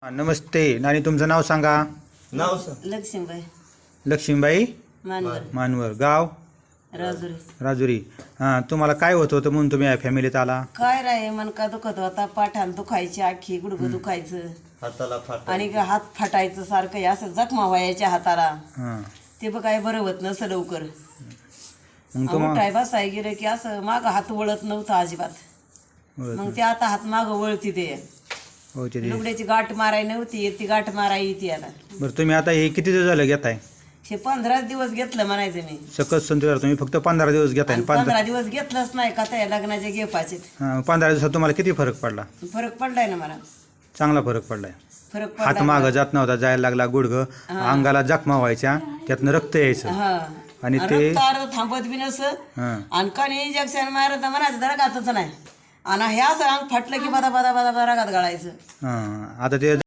नमस्ते नानी, तुमचं नाव सांगा. नाव लक्ष्मीबाई लक्ष्मीबाई मानवर मानवर, गाव राजुरी. राजुरी. हां, तुम्हाला काय होत होतं म्हणून तुम्ही या फॅमिलीत आला? काय राय मनका दुखत होता, पाठाला दुखायची, आखी गुडघं दुखायचं हाताला फाट आणि हात फाटायचं सारखं, हे असं जखमा व्हायच्या हाताला. हां, ते बघ काय बरं होत नसं लवकर. मग तुम्हाला उठाय बसाय गेलं की असं माग हात वळत नव्हता अजिबात. मग ते आता हात माग वळती ते. हो ते. लुगड्याची गाठ माराय नव्हती, ती गाठ माराय येते आता. बरं, तुम्ही आता हे किती दिवस झालं घेताय? हे 15 दिवस घेतलं म्हणायचं मी. सकस संतुर तुम्ही फक्त 15 दिवस घेताय. आणि 15 दिवस घेतलंच नाही का त्या लग्नाचे गेपाचे. हां, 15 दिवसात तुम्हाला किती फरक पडला? फरक पडलाय ना मला. चांगला फरक पडलाय. फरक हात पडला. मागं जात नव्हता, जायला लागला, गुडघं अंगाला जखमा व्हायच्या, त्यातनं रक्त यायचं. हा आणि ते रक्त अर्ध थांबत बी नस. हां, आणि कणी इंजेक्शन मारत म्हणायचं तर गातच नाही. आणि ह्याच अंग फाटलं की बदा बदा बदा बदा रागात गाळायचं. हां, आता ते